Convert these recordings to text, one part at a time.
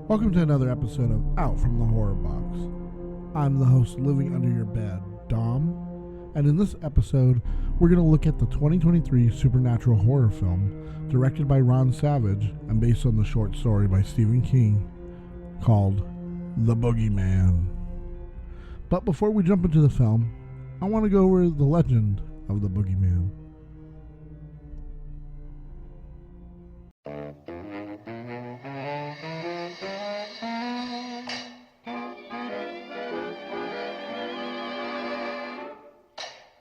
Welcome to another episode of Out from the Horrorbox. I'm the host living under your bed, Dom, and in this episode, we're going to look at the 2023 supernatural horror film directed by Ron Savage and based on the short story by Stephen King called The Boogeyman. But before we jump into the film, I want to go over the legend of the Boogeyman.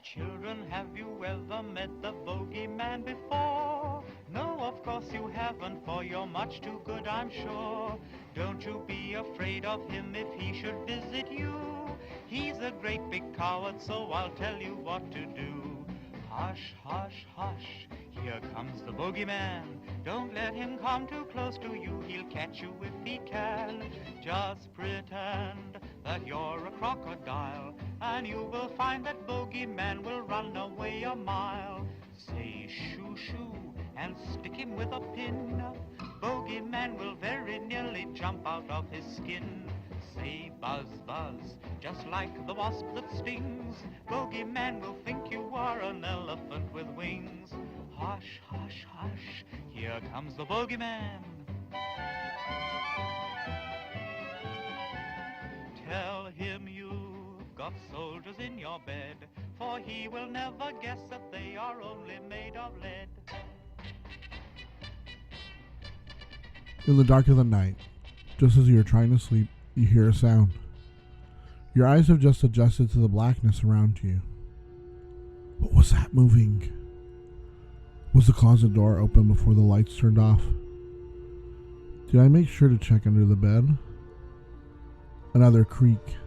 Children, have you ever met the Boogeyman before? No, of course you haven't, for you're much too good, I'm sure. Don't you be afraid of him if he should visit you. He's a great big coward, so I'll tell you what to do. Hush, hush, hush, here comes the Boogeyman. Don't let him come too close to you, he'll catch you if he can. Just pretend that you're a crocodile, and you will find that Boogeyman will run away a mile. Say shoo shoo and stick him with a pin. Boogeyman will very nearly jump out of his skin. Say buzz buzz, just like the wasp that stings. Boogeyman will think you are an elephant with wings. Hush, hush, hush, here comes the Boogeyman. Tell him you've got soldiers in your bed, for he will never guess that they are only made of lead. In the dark of the night, just as you are trying to sleep, you hear a sound. Your eyes have just adjusted to the blackness around you. What was that moving? Was the closet door open before the lights turned off? Did I make sure to check under the bed? Another creak.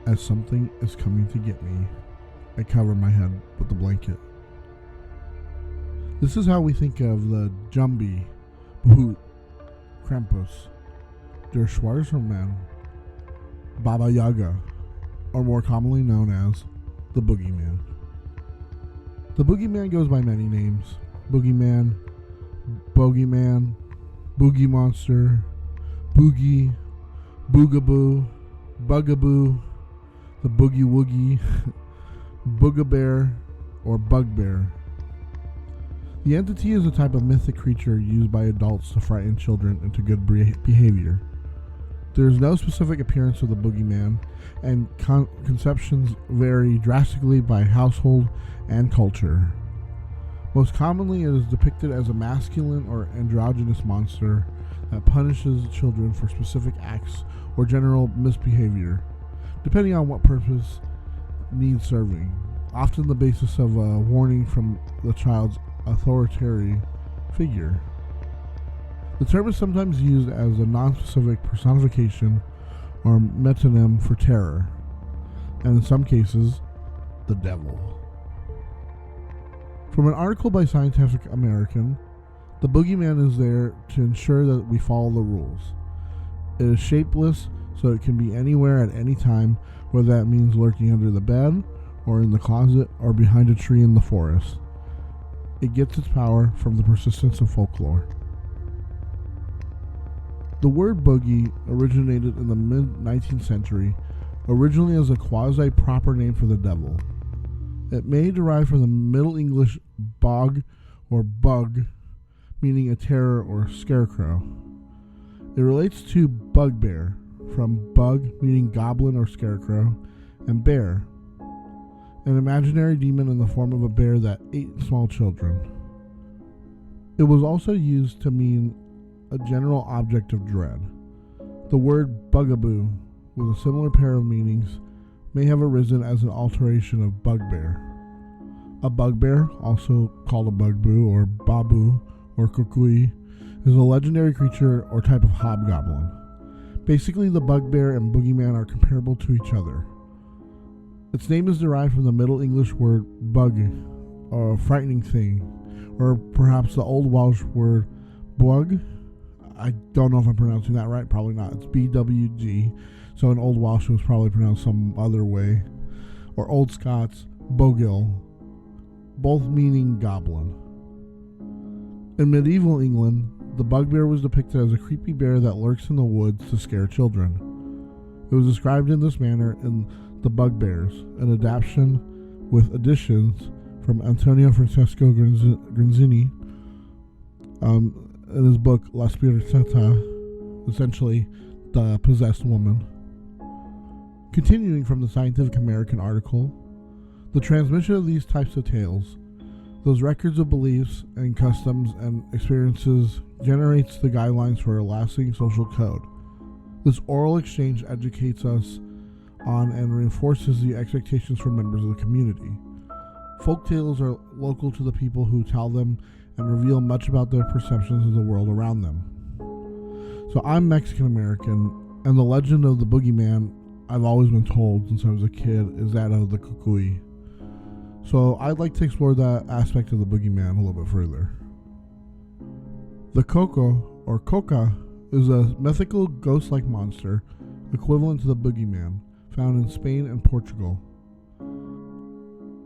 As something is coming to get me, I cover my head with the blanket. This is how we think of the Jumbi, Bhoot, Krampus, Der Schwarzmann, Baba Yaga, or more commonly known as the Boogeyman. The Boogeyman goes by many names: Boogeyman, Bogeyman, Boogie Monster, Boogie, Boogaboo, Bugaboo, the Boogie Woogie, Boogabear, or Bugbear. The entity is a type of mythic creature used by adults to frighten children into good behavior. There is no specific appearance of the Boogeyman, and conceptions vary drastically by household and culture. Most commonly, it is depicted as a masculine or androgynous monster that punishes children for specific acts or general misbehavior, depending on what purpose needs serving, often the basis of a warning from the child's authoritarian figure. The term is sometimes used as a non-specific personification or metonym for terror, and in some cases, the devil. From an article by Scientific American, the Boogeyman is there to ensure that we follow the rules. It is shapeless, so it can be anywhere at any time, whether that means lurking under the bed, or in the closet, or behind a tree in the forest. It gets its power from the persistence of folklore. The word boogie originated in the mid-19th century, originally as a quasi-proper name for the devil. It may derive from the Middle English bog or bug, meaning a terror or scarecrow. It relates to bugbear, from bug meaning goblin or scarecrow, and bear, an imaginary demon in the form of a bear that ate small children. It was also used to mean a general object of dread. The word bugaboo, with a similar pair of meanings, may have arisen as an alteration of bugbear. A bugbear, also called a bugboo or babu or kukui, is a legendary creature or type of hobgoblin. Basically, the bugbear and boogeyman are comparable to each other. Its name is derived from the Middle English word bug, or frightening thing, or perhaps the Old Welsh word bwg. I don't know if I'm pronouncing that right, probably not. It's B-W-G, so in Old Welsh it was probably pronounced some other way. Or Old Scots, bogil, both meaning goblin. In medieval England, the bugbear was depicted as a creepy bear that lurks in the woods to scare children. It was described in this manner in The Bugbears, an adaptation with additions from Antonio Francesco Granzini in his book La Spiritata, essentially the possessed woman. Continuing from the Scientific American article, the transmission of these types of tales, those records of beliefs and customs and experiences, generates the guidelines for a lasting social code. This oral exchange educates us on and reinforces the expectations for members of the community. Folk tales are local to the people who tell them and reveal much about their perceptions of the world around them. So I'm Mexican American, and the legend of the boogeyman I've always been told since I was a kid is that of the Kukui. So I'd like to explore that aspect of the boogeyman a little bit further. The Coco, or Coca, is a mythical ghost-like monster equivalent to the boogeyman found in Spain and Portugal.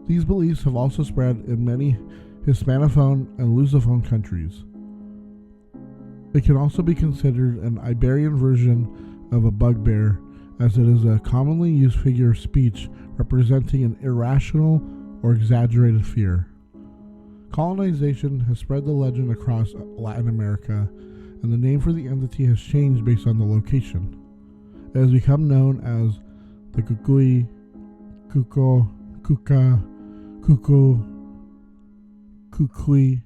These beliefs have also spread in many Hispanophone and Lusophone countries. It can also be considered an Iberian version of a bugbear, as it is a commonly used figure of speech representing an irrational or exaggerated fear. Colonization has spread the legend across Latin America, and the name for the entity has changed based on the location. It has become known as the Kukui, Kuko, Kuka, Kuko, Kukui,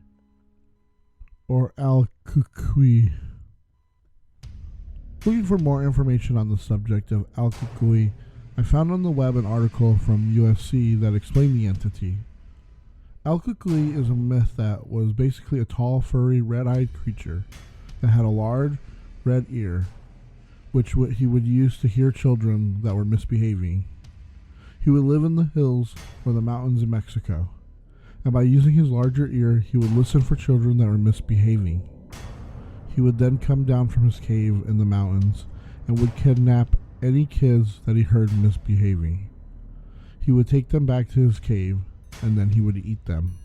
or Al Kukui. Looking for more information on the subject of Al Kukui, I found on the web an article from USC that explained the entity. Al Kukui is a myth that was basically a tall, furry, red-eyed creature that had a large red ear, which he would use to hear children that were misbehaving. He would live in the hills or the mountains in Mexico, and by using his larger ear, he would listen for children that were misbehaving. He would then come down from his cave in the mountains and would kidnap any kids that he heard misbehaving. He would take them back to his cave, and then he would eat them.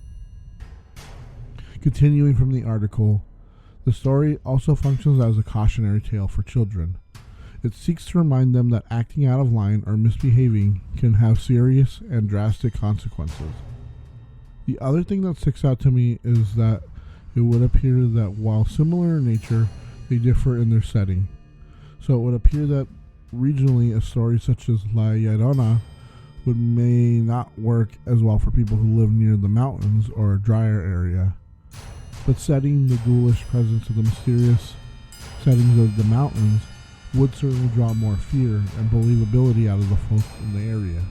Continuing from the article, the story also functions as a cautionary tale for children. It seeks to remind them that acting out of line or misbehaving can have serious and drastic consequences. The other thing that sticks out to me is that it would appear that while similar in nature, they differ in their setting. So it would appear that regionally a story such as La Llorona may not work as well for people who live near the mountains or a drier area, but setting the ghoulish presence of the mysterious settings of the mountains would certainly draw more fear and believability out of the folk in the area.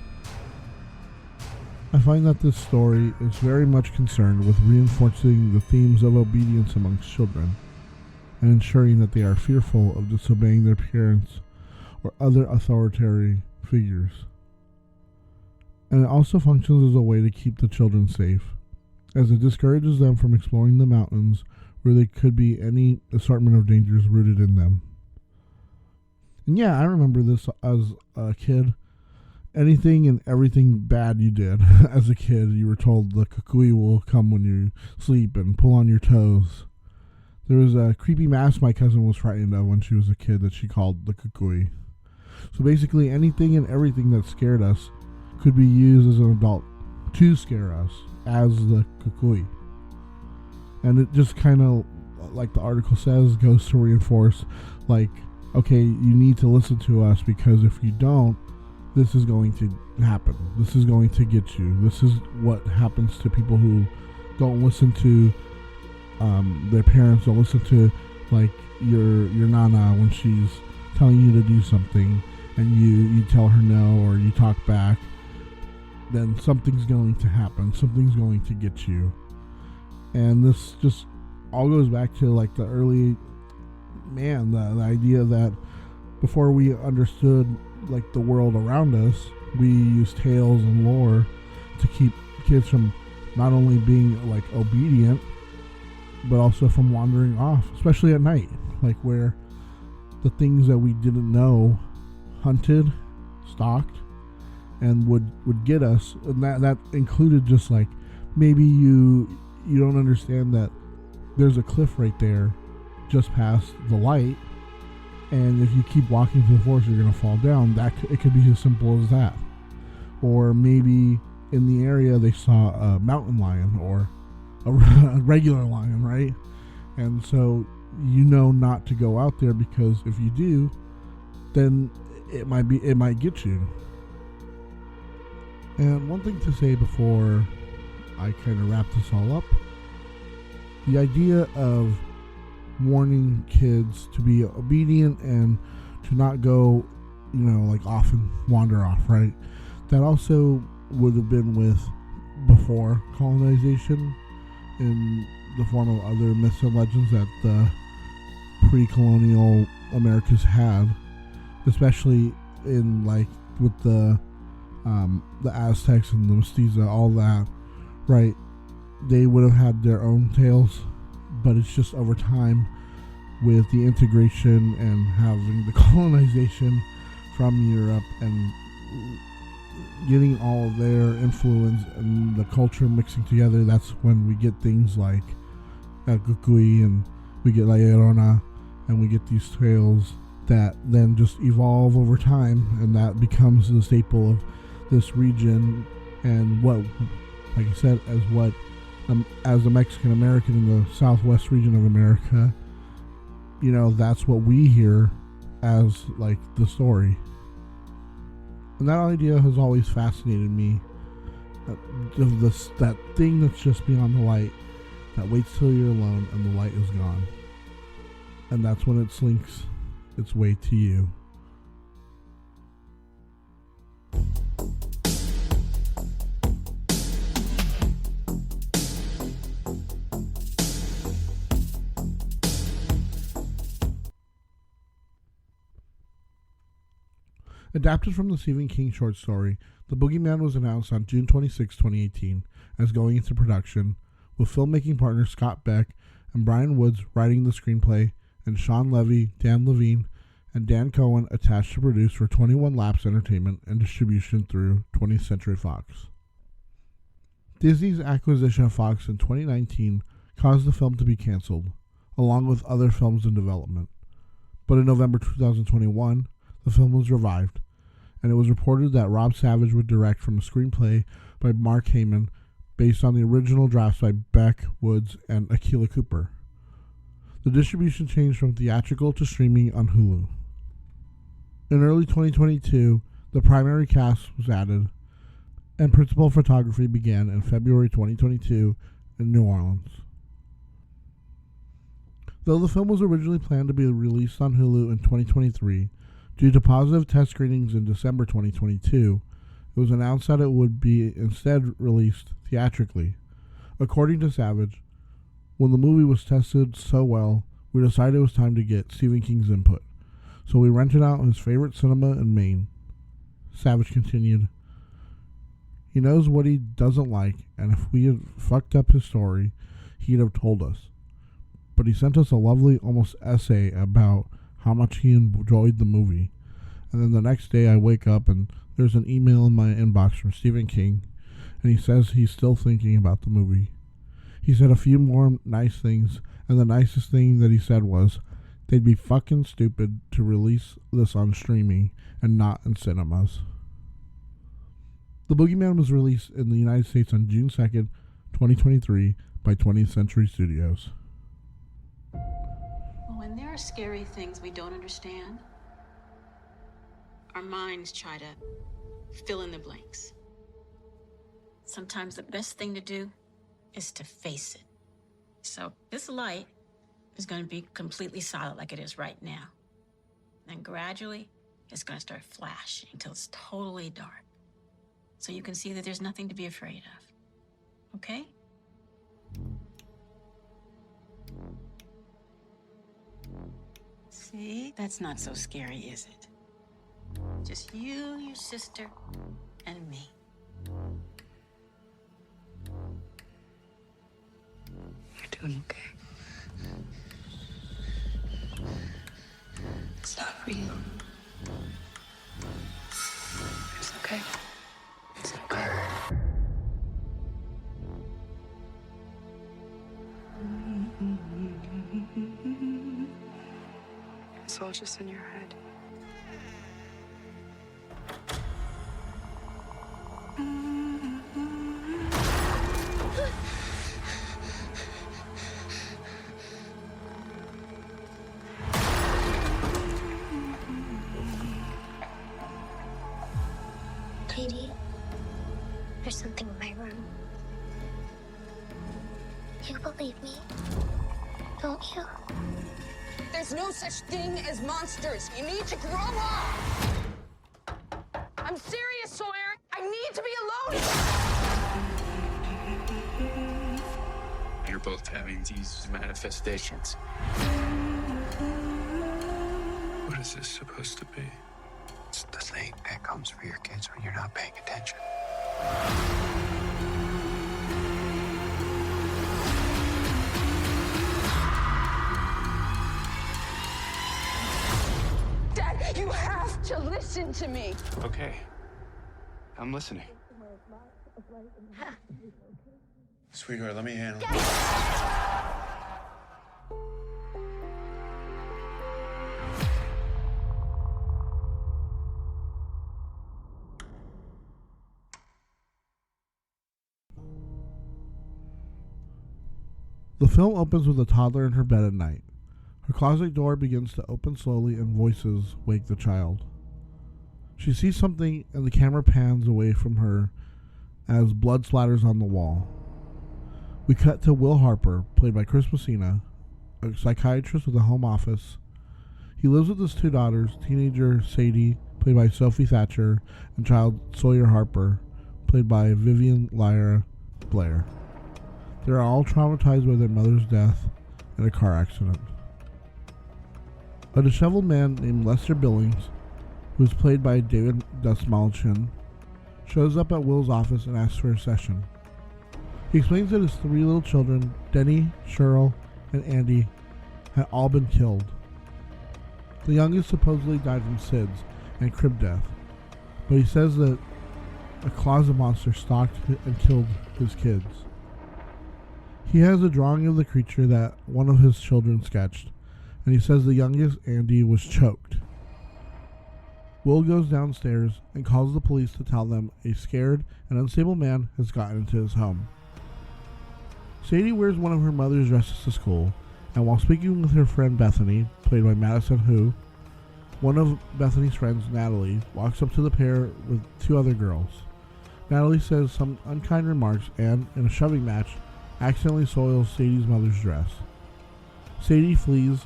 I find that this story is very much concerned with reinforcing the themes of obedience amongst children and ensuring that they are fearful of disobeying their parents or other authoritarian figures. And it also functions as a way to keep the children safe, as it discourages them from exploring the mountains where there could be any assortment of dangers rooted in them. And yeah, I remember this as a kid. Anything and everything bad you did as a kid, you were told the Kukui will come when you sleep and pull on your toes. There was a creepy mask my cousin was frightened of when she was a kid that she called the Kukui. So basically anything and everything that scared us could be used as an adult to scare us as the Kukui. And it just kind of, like the article says, goes to reinforce, like, okay, you need to listen to us, because if you don't, this is going to happen. This is going to get you. This is what happens to people who don't listen to their parents, don't listen to, like, your nana when she's telling you to do something, and you tell her no, or you talk back. Then something's going to happen. Something's going to get you. And this just all goes back to, like, the early, the idea that before we understood, like, the world around us, we used tales and lore to keep kids from not only being, like, obedient, but also from wandering off, especially at night, like, where the things that we didn't know hunted, stalked, and would get us. And that included just, like, maybe you don't understand that there's a cliff right there, just past the light, and if you keep walking through the forest, you're going to fall down. It could be as simple as that. Or maybe in the area they saw a mountain lion or a regular lion, right? And so you know not to go out there, because if you do, then it might get you. And one thing to say before I kind of wrap this all up, the idea of warning kids to be obedient and to not go, like off and wander off, right? That also would have been with before colonization, in the form of other myths and legends that the pre-colonial Americas had, especially in with the Aztecs and the Mestiza, all that, right? They would have had their own tales, but it's just over time with the integration and having the colonization from Europe and getting all of their influence and the culture mixing together. That's when we get things like Kukui, and we get La Llorona, and we get these tales that then just evolve over time, and that becomes the staple of this region. And what, like I said, as a Mexican American in the southwest region of America, that's what we hear as the story. And that idea has always fascinated me. That thing that's just beyond the light, that waits till you're alone and the light is gone. And that's when it slinks its way to you. Adapted from the Stephen King short story, The Boogeyman was announced on June 26, 2018, as going into production, with filmmaking partners Scott Beck and Brian Woods writing the screenplay, and Sean Levy, Dan Levine, and Dan Cohen attached to produce for 21 Laps Entertainment and distribution through 20th Century Fox. Disney's acquisition of Fox in 2019 caused the film to be canceled, along with other films in development. But in November 2021, the film was revived, and it was reported that Rob Savage would direct from a screenplay by Mark Heyman based on the original drafts by Beck, Woods, and Akilah Cooper. The distribution changed from theatrical to streaming on Hulu. In early 2022, the primary cast was added, and principal photography began in February 2022 in New Orleans. Though the film was originally planned to be released on Hulu in 2023, due to positive test screenings in December 2022, it was announced that it would be instead released theatrically. According to Savage, when the movie was tested so well, we decided it was time to get Stephen King's input, so we rented out his favorite cinema in Maine. Savage continued, "He knows what he doesn't like, and if we had fucked up his story, he'd have told us. But he sent us a lovely, almost essay about how much he enjoyed the movie. And then the next day I wake up and there's an email in my inbox from Stephen King, and he says he's still thinking about the movie. He said a few more nice things, and the nicest thing that he said was, they'd be fucking stupid to release this on streaming and not in cinemas." The Boogeyman was released in the United States on June 2nd, 2023 by 20th Century Studios. When there are scary things we don't understand, our minds try to fill in the blanks. Sometimes the best thing to do is to face it. So this light is going to be completely solid like it is right now. Then gradually, it's going to start flashing until it's totally dark. So you can see that there's nothing to be afraid of. Okay? See? That's not so scary, is it? Just you, your sister, and me. You're doing okay. It's not for you. It's okay. It's okay. just in your head. Katie, there's something in my room. You believe me, don't you? There's no such thing as monsters. You need to grow up. I'm serious, Sawyer. I need to be alone. You're both having these manifestations. What is this supposed to be? It's the thing that comes for your kids when you're not paying attention. Dad, you have to listen to me. Okay. I'm listening. Sweetheart, let me handle it. The film opens with a toddler in her bed at night. Her closet door begins to open slowly and voices wake the child. She sees something and the camera pans away from her as blood splatters on the wall. We cut to Will Harper, played by Chris Messina, a psychiatrist with a home office. He lives with his two daughters, teenager Sadie, played by Sophie Thatcher, and child Sawyer Harper, played by Vivian Lyra Blair. They are all traumatized by their mother's death in a car accident. A disheveled man named Lester Billings, who is played by David Dastmalchian, shows up at Will's office and asks for a session. He explains that his three little children, Denny, Cheryl, and Andy, had all been killed. The youngest supposedly died from SIDS and crib death, but he says that a closet monster stalked and killed his kids. He has a drawing of the creature that one of his children sketched, and he says the youngest, Andy, was choked. Will goes downstairs and calls the police to tell them a scared and unstable man has gotten into his home. Sadie wears one of her mother's dresses to school, and while speaking with her friend Bethany, played by Madison Hu, one of Bethany's friends, Natalie, walks up to the pair with two other girls. Natalie says some unkind remarks and, in a shoving match, accidentally soils Sadie's mother's dress. Sadie flees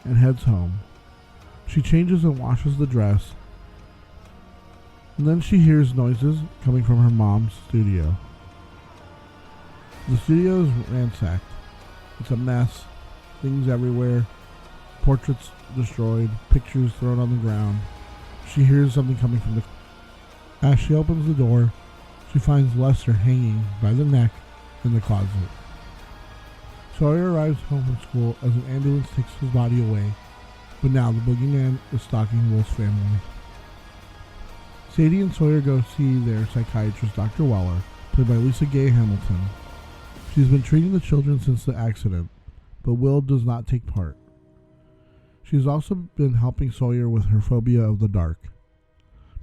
and heads home. She changes and washes the dress, and then she hears noises coming from her mom's studio. The studio is ransacked. It's a mess. Things everywhere. Portraits destroyed. Pictures thrown on the ground. She hears something coming from the... As she opens the door, she finds Lester hanging by the neck in the closet. Sawyer arrives home from school as an ambulance takes his body away, but now the boogeyman is stalking Will's family. Sadie and Sawyer go see their psychiatrist, Dr. Weller, played by Lisa Gay Hamilton. She's been treating the children since the accident, but Will does not take part. She's also been helping Sawyer with her phobia of the dark.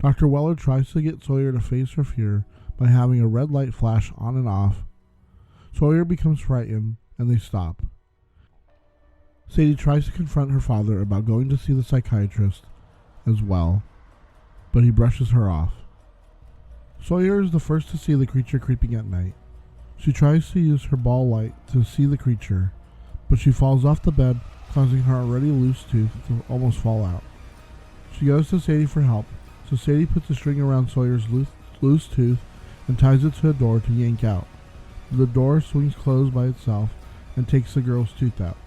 Dr. Weller tries to get Sawyer to face her fear by having a red light flash on and off. Sawyer becomes frightened, and they stop. Sadie tries to confront her father about going to see the psychiatrist as well, but he brushes her off. Sawyer is the first to see the creature creeping at night. She tries to use her ball light to see the creature, but she falls off the bed, causing her already loose tooth to almost fall out. She goes to Sadie for help, so Sadie puts a string around Sawyer's loose tooth and ties it to a door to yank out. The door swings closed by itself and takes the girl's tooth out.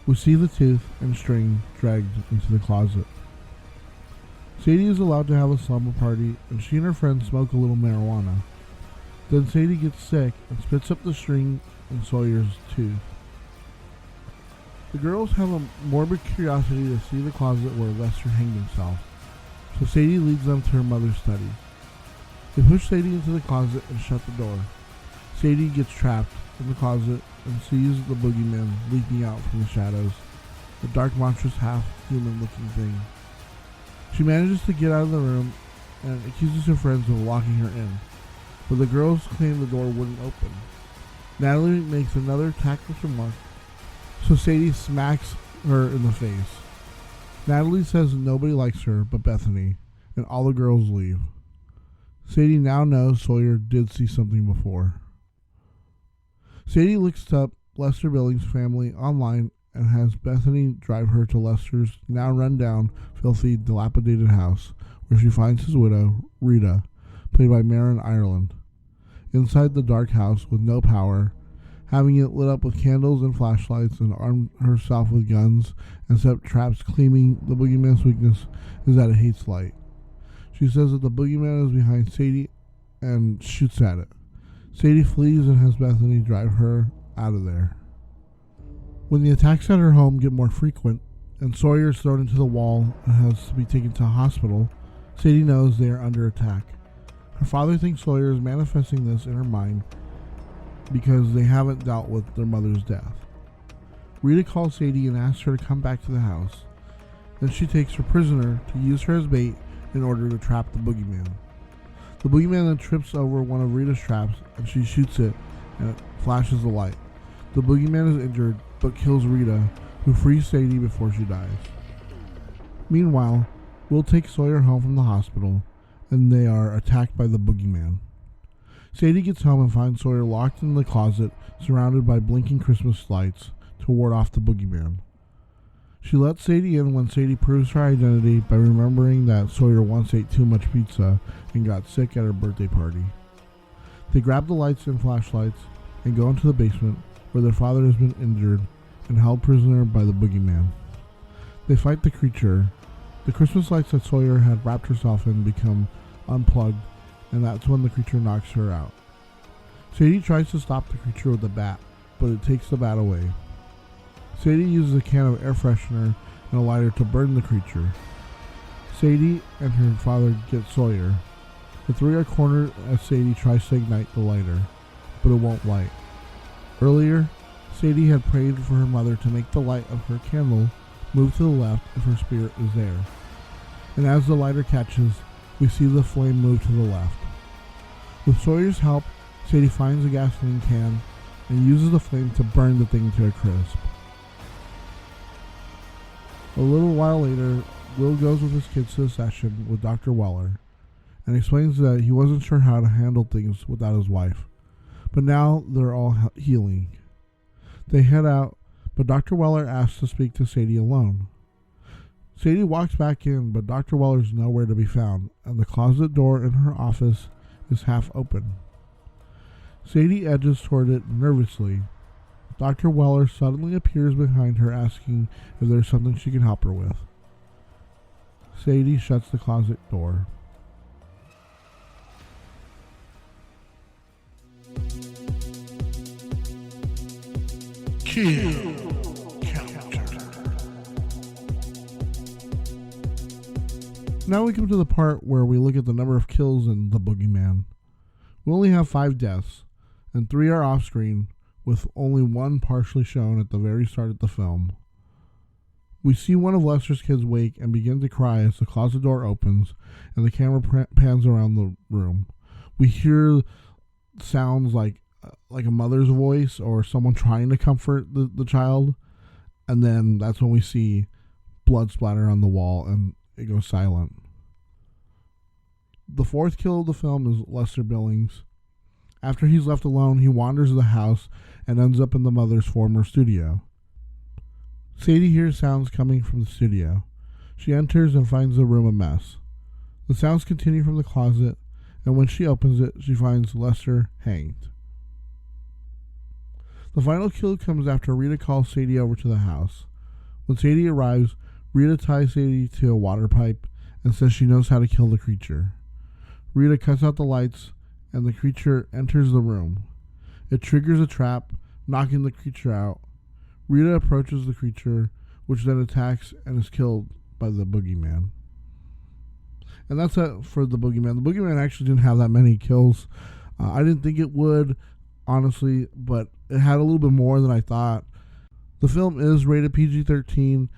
We see the tooth and string dragged into the closet. Sadie is allowed to have a slumber party, and she and her friends smoke a little marijuana. Then Sadie gets sick and spits up the string in Sawyer's tooth. The girls have a morbid curiosity to see the closet where Lester hanged himself, so Sadie leads them to her mother's study. They push Sadie into the closet and shut the door. Sadie gets trapped in the closet and sees the boogeyman leaking out from the shadows. a dark, monstrous, half-human-looking thing. She manages to get out of the room and accuses her friends of locking her in, but the girls claim the door wouldn't open. Natalie makes another tactless remark, so Sadie smacks her in the face. Natalie says nobody likes her but Bethany, and all the girls leave. Sadie now knows Sawyer did see something before. Sadie looks up Lester Billings' family online and has Bethany drive her to Lester's now run-down, filthy, dilapidated house, where she finds his widow, Rita, played by Marin Ireland, inside the dark house with no power, having it lit up with candles and flashlights, and armed herself with guns and set up traps, claiming the boogeyman's weakness is that it hates light. She says that the boogeyman is behind Sadie and shoots at it. Sadie flees and has Bethany drive her out of there. When the attacks at her home get more frequent and Sawyer is thrown into the wall and has to be taken to a hospital, Sadie knows they are under attack. Her father thinks Sawyer is manifesting this in her mind because they haven't dealt with their mother's death. Rita calls Sadie and asks her to come back to the house. Then she takes her prisoner to use her as bait in order to trap the boogeyman. The boogeyman then trips over one of Rita's traps and she shoots it and it flashes the light. The boogeyman is injured but kills Rita, who frees Sadie before she dies. Meanwhile, Will takes Sawyer home from the hospital and they are attacked by the boogeyman. Sadie gets home and finds Sawyer locked in the closet, surrounded by blinking Christmas lights to ward off the boogeyman. She lets Sadie in when Sadie proves her identity by remembering that Sawyer once ate too much pizza and got sick at her birthday party. They grab the lights and flashlights and go into the basement where their father has been injured and held prisoner by the boogeyman. They fight the creature. The Christmas lights that Sawyer had wrapped herself in become unplugged, and that's when the creature knocks her out. Sadie tries to stop the creature with a bat, but it takes the bat away. Sadie uses a can of air freshener and a lighter to burn the creature. Sadie and her father get Sawyer. The three are cornered as Sadie tries to ignite the lighter, but it won't light. Earlier, Sadie had prayed for her mother to make the light of her candle move to the left if her spirit is there. And as the lighter catches, we see the flame move to the left. With Sawyer's help, Sadie finds a gasoline can and uses the flame to burn the thing to a crisp. A little while later, Will goes with his kids to a session with Dr. Weller and explains that he wasn't sure how to handle things without his wife, but now they're all healing. They head out, but Dr. Weller asks to speak to Sadie alone. Sadie walks back in, but Dr. Weller's nowhere to be found, and the closet door in her office is half open. Sadie edges toward it nervously. Dr. Weller suddenly appears behind her, asking if there's something she can help her with. Sadie shuts the closet door. Kill counter. Now we come to the part where we look at the number of kills in The Boogeyman. We only have 5 deaths, and 3 are off screen, with only 1 partially shown at the very start of the film. We see one of Lester's kids wake and begin to cry as the closet door opens and the camera pans around the room. We hear sounds like a mother's voice or someone trying to comfort the child, and then that's when we see blood splatter on the wall and it goes silent. The 4th kill of the film is Lester Billings. After he's left alone, he wanders the house and ends up in the mother's former studio. Sadie hears sounds coming from the studio. She enters and finds the room a mess. The sounds continue from the closet, and when she opens it, she finds Lester hanged. The final kill comes after Rita calls Sadie over to the house. When Sadie arrives, Rita ties Sadie to a water pipe and says she knows how to kill the creature. Rita cuts out the lights, and the creature enters the room. It triggers a trap, knocking the creature out. Rita approaches the creature, which then attacks and is killed by the boogeyman. And that's it for the boogeyman. The boogeyman actually didn't have that many kills. I didn't think it would, honestly, but it had a little bit more than I thought. The film is rated PG-13,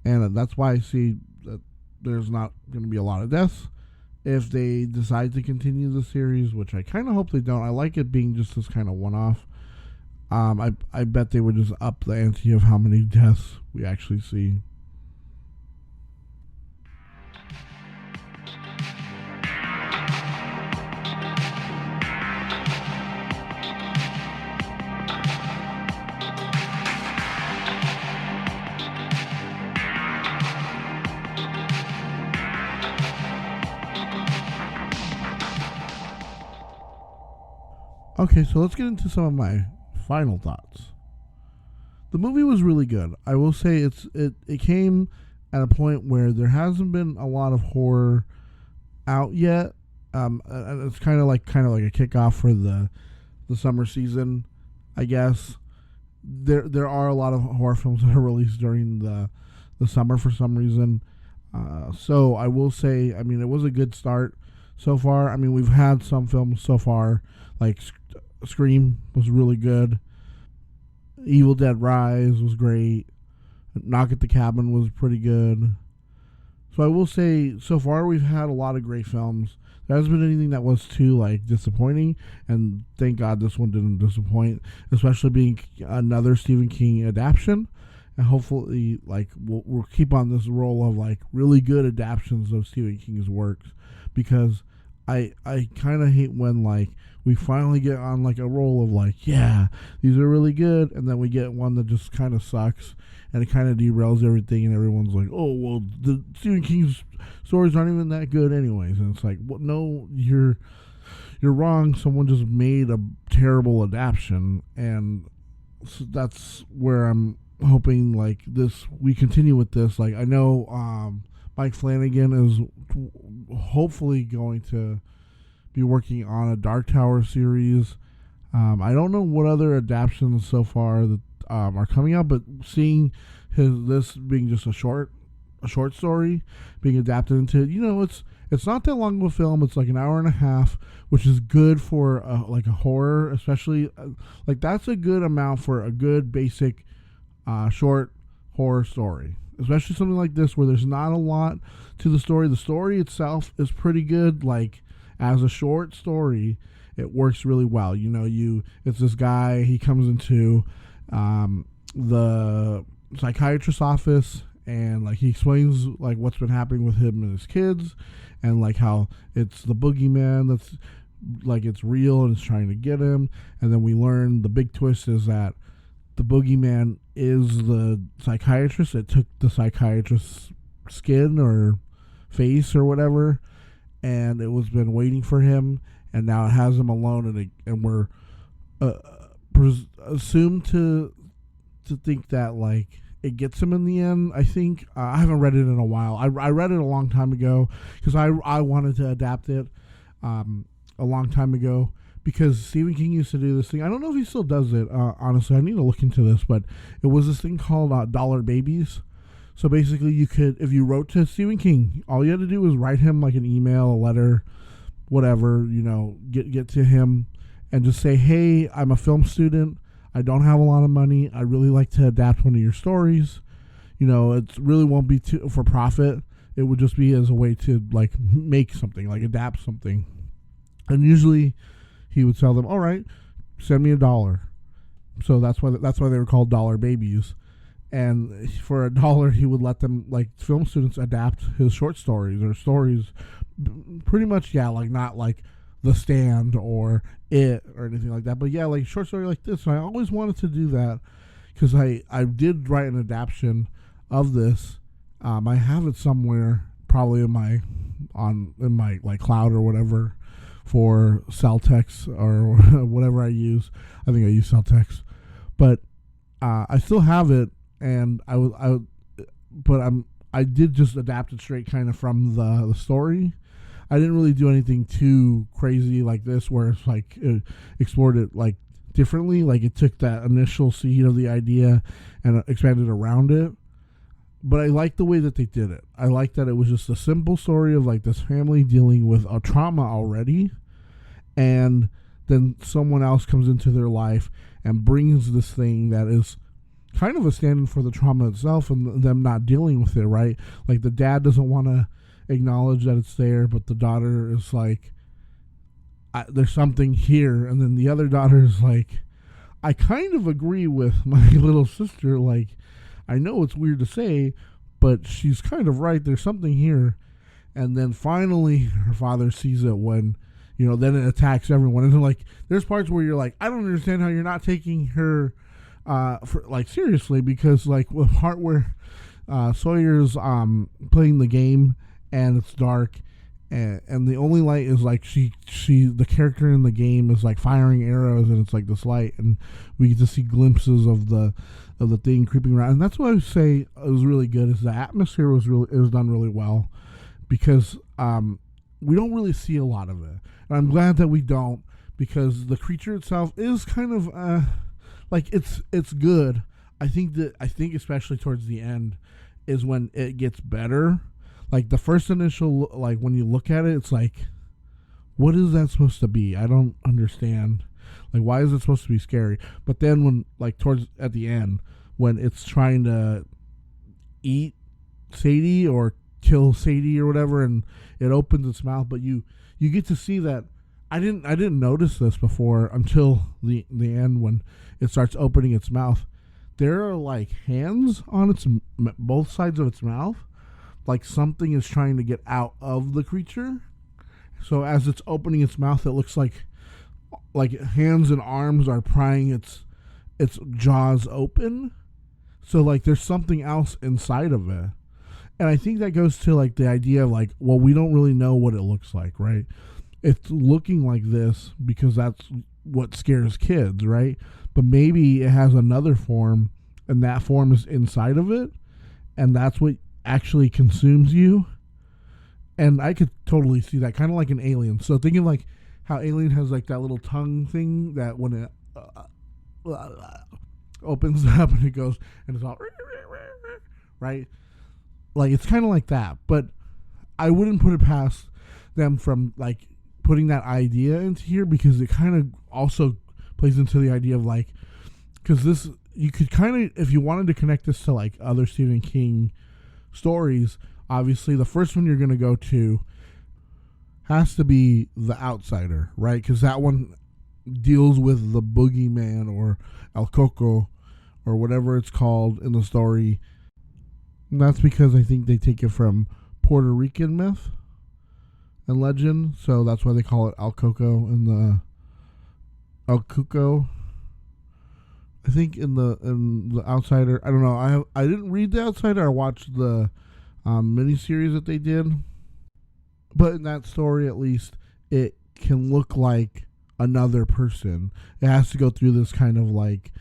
and that's why I see that there's not going to be a lot of deaths. If they decide to continue the series, which I kind of hope they don't, I like it being just this kind of one-off. I bet they would just up the ante of how many deaths we actually see. Okay, so let's get into some of my final thoughts. The movie was really good. I will say it came at a point where there hasn't been a lot of horror out yet. And it's kind of like a kickoff for the summer season, I guess. There are a lot of horror films that are released during the summer for some reason. So I will say, I mean, it was a good start so far. I mean, we've had some films so far, like Scream was really good. Evil Dead Rise was great. Knock at the Cabin was pretty good. So I will say, so far we've had a lot of great films. There hasn't been anything that was too disappointing, and thank God this one didn't disappoint, especially being another Stephen King adaptation. And hopefully, we'll keep on this roll of really good adaptations of Stephen King's works, because I kind of hate when we finally get on a roll of yeah, these are really good, and then we get one that just kind of sucks, and it kind of derails everything, and everyone's like, oh, well, the Stephen King's stories aren't even that good anyways. And it's well, no, you're wrong. Someone just made a terrible adaptation, and so that's where I'm hoping we continue with this. I know Mike Flanagan is hopefully going to be working on a Dark Tower series. I don't know what other adaptations so far that are coming out, but seeing this being just a short story being adapted into, it's not that long of a film. It's an hour and a half, which is good for a horror, especially that's a good amount for a good basic short horror story, especially something like this where there's not a lot to the story. The story itself is pretty good. As a short story, it works really well. It's this guy, he comes into the psychiatrist's office, and he explains what's been happening with him and his kids, and how it's the boogeyman that's it's real and it's trying to get him. And then we learn the big twist is that the boogeyman is the psychiatrist. It took the psychiatrist's skin or face or whatever, and it was been waiting for him, and now it has him alone, and we're assumed to think that it gets him in the end. I think I haven't read it in a while. I read it a long time ago because I wanted to adapt it a long time ago, because Stephen King used to do this thing. I don't know if he still does it. Honestly, I need to look into this, but it was this thing called Dollar Babies. So basically, you could, if you wrote to Stephen King, all you had to do was write him an email, a letter, whatever, get to him, and just say, hey, I'm a film student. I don't have a lot of money. I really like to adapt one of your stories. It really won't be for profit. It would just be as a way to make something, adapt something. And usually, he would tell them, all right, send me $1. So that's why they were called Dollar Babies. And for $1, he would let them, film students, adapt his short stories or stories, pretty much, not The Stand or It or anything like that, but short story like this. And I always wanted to do that because I did write an adaptation of this. I have it somewhere, probably in my cloud or whatever, for Celtex or whatever I use. I think I use Celtex, but I still have it. And I did just adapt it straight kind of from the story. I didn't really do anything too crazy like this, where it's it explored it differently. It took that initial seed of the idea and expanded around it. But I like the way that they did it. I like that it was just a simple story of this family dealing with a trauma already, and then someone else comes into their life and brings this thing that is kind of a stand-in for the trauma itself and them not dealing with it, right? Like the dad doesn't want to acknowledge that it's there, but the daughter is like, there's something here. And then the other daughter is like, I kind of agree with my little sister. Like, I know it's weird to say, but she's kind of right. There's something here. And then finally her father sees it when, then it attacks everyone. And then, like, there's parts where you're like, I don't understand how you're not taking her seriously, because like the part where Sawyer's playing the game and it's dark and the only light is like the character in the game is like firing arrows, and it's like this light, and we get to see glimpses of the thing creeping around. And that's what I would say was really good, is the atmosphere was done really well, because we don't really see a lot of it, and I'm glad that we don't, because the creature itself is kind of it's good. I think especially towards the end is when it gets better. Like the first initial, like when you look at it, it's like, what is that supposed to be? I don't understand. Like, why is it supposed to be scary? But then when, like, at the end, when it's trying to eat Sadie or kill Sadie or whatever, and it opens its mouth, but you get to see that. I didn't notice this before until the end when it starts opening its mouth. There are like hands on both sides of its mouth, like something is trying to get out of the creature. So as it's opening its mouth, it looks like hands and arms are prying its jaws open. So like there's something else inside of it. And I think that goes to like the idea of like, well, we don't really know what it looks like, right? It's looking like this because that's what scares kids, right? But maybe it has another form, and that form is inside of it, and that's what actually consumes you. And I could totally see that, kind of like an alien. So thinking like how Alien has like that little tongue thing that when it opens up and it goes and it's all right, like it's kind of like that. But I wouldn't put it past them from like putting that idea into here, because it kind of also plays into the idea of like, because this, you could kind of, if you wanted to connect this to like other Stephen King stories, obviously the first one you're going to go to has to be The Outsider, right? Because that one deals with the boogeyman or El Coco or whatever it's called in the story. And that's because I think they take it from Puerto Rican myth and legend, so that's why they call it El Coco and the El Cuco. I think in the Outsider, I don't know. I didn't read The Outsider. I watched the miniseries that they did, but in that story, at least, it can look like another person. It has to go through this kind of like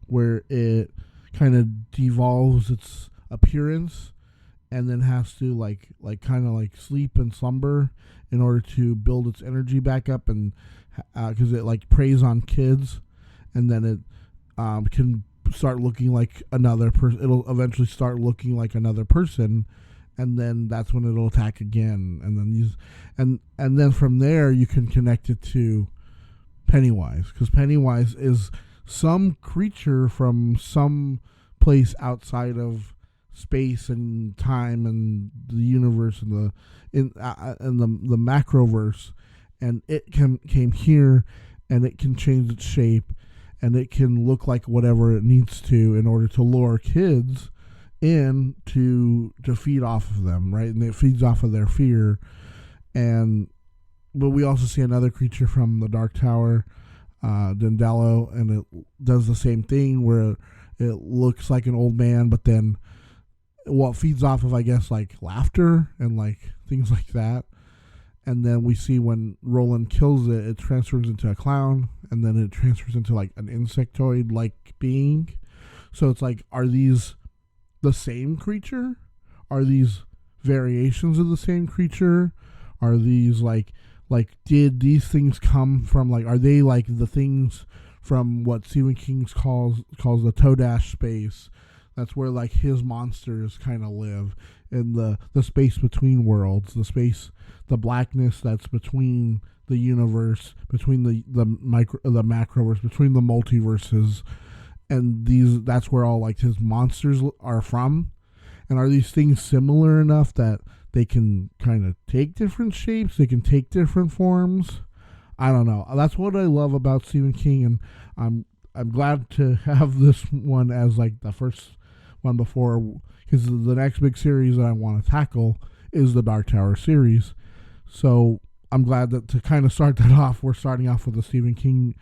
where it kind of devolves its appearance, and then has to like kind of like sleep and slumber in order to build its energy back up, and because it like preys on kids, and then it can start looking like another person. It'll eventually start looking like another person, and then that's when it'll attack again, and then and then from there you can connect it to Pennywise, because Pennywise is some creature from some place outside of space and time and the universe and the macroverse, and it came here, and it can change its shape, and it can look like whatever it needs to in order to lure kids in to feed off of them, right? And it feeds off of their fear. But we also see another creature from the Dark Tower, Dendalo, and it does the same thing where it looks like an old man, but then what feeds off of, I guess, like laughter and like things like that. And then we see when Roland kills it, it transforms into a clown, and then it transfers into like an insectoid like being. So it's like, are these the same creature? Are these variations of the same creature? Are these like did these things come from, like, are they like the things from what Stephen King calls the Todash space? That's where like his monsters kind of live, in the space between worlds, the blackness that's between the universe, between the macroverse, between the multiverses, and that's where all like his monsters are from. And are these things similar enough that they can kind of take different shapes, they can take different forms? I don't know. That's what I love about Stephen King, and I'm glad to have this one as like the first one before, because the next big series that I want to tackle is the Dark Tower series. So I'm glad that to kind of start that off, we're starting off with a Stephen King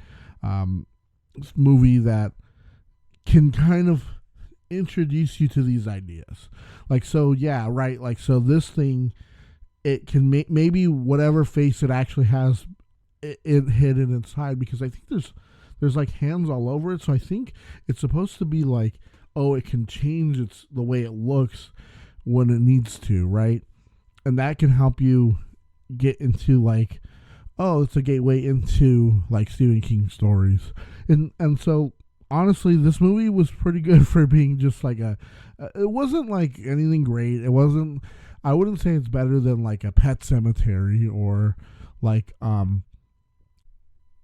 movie that can kind of introduce you to these ideas. Like, so yeah, right. Like, so this thing, it can maybe whatever face it actually has, it hidden inside, because I think there's like hands all over it. So I think it's supposed to be like, oh, it can change the way it looks when it needs to, right? And that can help you get into like, oh, it's a gateway into like Stephen King stories. And so honestly, this movie was pretty good for being just like it wasn't like anything great. It wasn't, I wouldn't say it's better than like a Pet Sematary or like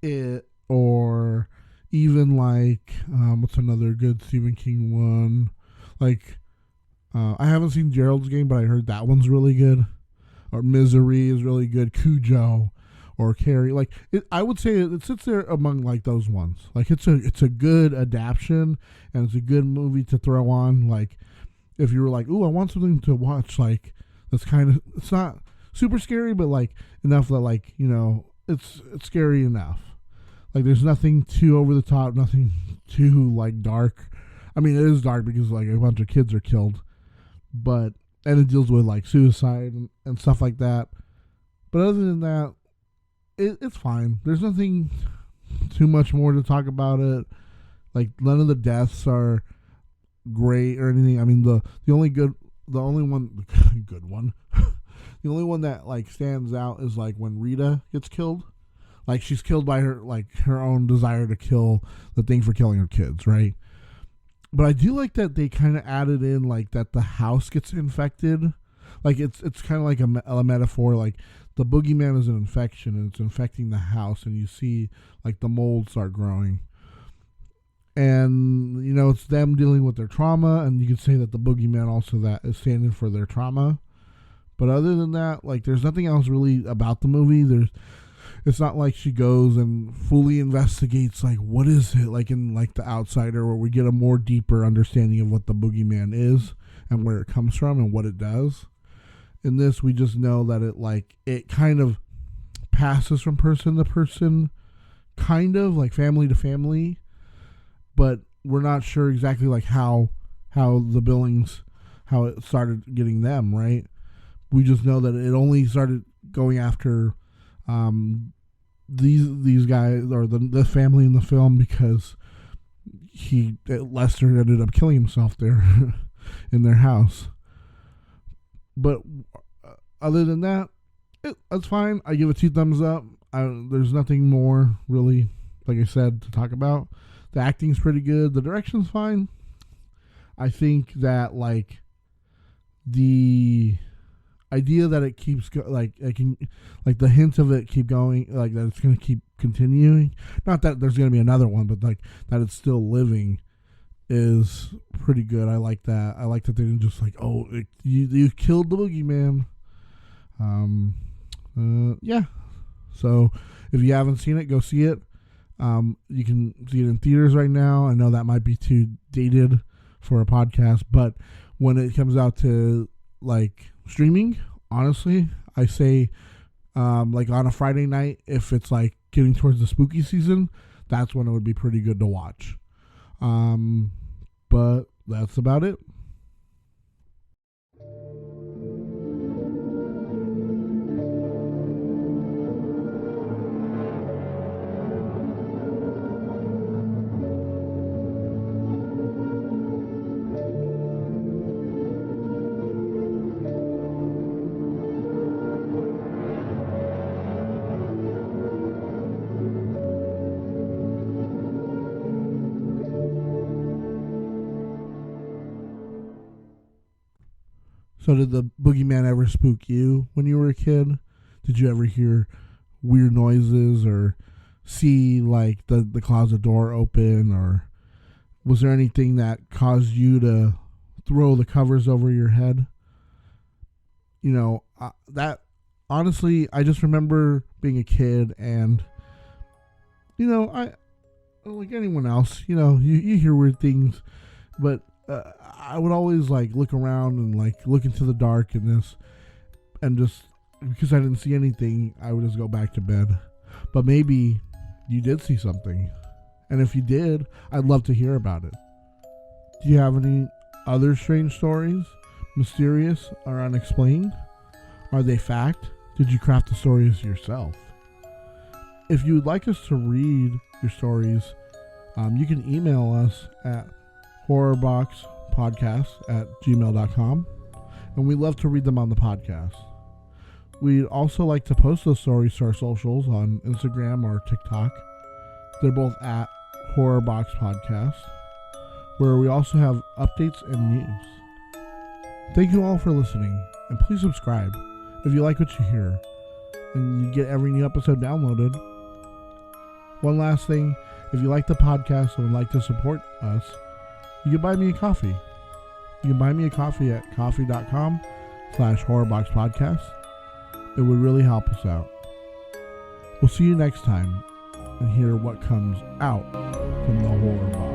it, or even like what's another good Stephen King one? Like I haven't seen Gerald's Game, but I heard that one's really good. Or Misery is really good. Cujo or Carrie, like I would say it sits there among like those ones. Like it's a good adaptation, and it's a good movie to throw on. Like if you were like, ooh, I want something to watch, like that's kind of, it's not super scary, but like enough that like, you know, it's scary enough. Like there's nothing too over the top, nothing too like dark. I mean, it is dark because like a bunch of kids are killed, but and it deals with like suicide and stuff like that. But other than that, it's fine. There's nothing too much more to talk about it. Like none of the deaths are great or anything. I mean, the only one, the only one that like stands out is like when Rita gets killed. Like she's killed by her own desire to kill the thing for killing her kids, right? But I do like that they kind of added in like that the house gets infected. Like it's kind of like a metaphor. Like the boogeyman is an infection and it's infecting the house, and you see like the mold start growing. And you know, it's them dealing with their trauma, and you could say that the boogeyman also that is standing for their trauma. But other than that, like there's nothing else really about the movie. It's not like she goes and fully investigates like what is it, like in like The Outsider, where we get a more deeper understanding of what the boogeyman is and where it comes from and what it does. In this, we just know that it kind of passes from person to person, kind of like family to family, but we're not sure exactly like how the Billings, how it started getting them, right? We just know that it only started going after these guys, or the family in the film, because Lester ended up killing himself there in their house. But other than that, that's fine. I give it 2 thumbs up. There's nothing more really, like I said, to talk about. The acting's pretty good. The direction's fine. I think that like the idea that it keeps like the hints of it keep going, like that it's going to keep continuing, not that there's going to be another one, but like that it's still living, is pretty good. I like that. I like that they didn't just like, oh, you killed the boogeyman. Yeah, so if you haven't seen it, go see it. You can see it in theaters right now. I know that might be too dated for a podcast, but when it comes out to like streaming, honestly, I say like on a Friday night, if it's like getting towards the spooky season, that's when it would be pretty good to watch. But that's about it. So did the boogeyman ever spook you when you were a kid? Did you ever hear weird noises or see like the closet door open, or Was there anything that caused you to throw the covers over your head? You know, that honestly, I just remember being a kid, and you know, I like anyone else, you know, you hear weird things, but I would always like look around and like look into the dark and this, and just because I didn't see anything, I would just go back to bed. But maybe you did see something, and if you did, I'd love to hear about it. Do you have any other strange stories, mysterious or unexplained? Are they fact? Did you craft the stories yourself? If you would like us to read your stories, you can email us at horrorboxpodcast@gmail.com, and we love to read them on the podcast. We'd also like to post those stories to our socials on Instagram or TikTok. They're both at Horrorbox Podcast, where we also have updates and news. Thank you all for listening, and please subscribe if you like what you hear, and you get every new episode downloaded. One last thing, if you like the podcast and would like to support us, you can buy me a coffee. You can buy me a coffee at coffee.com/horrorboxpodcast. It would really help us out. We'll see you next time and hear what comes out from the horror box.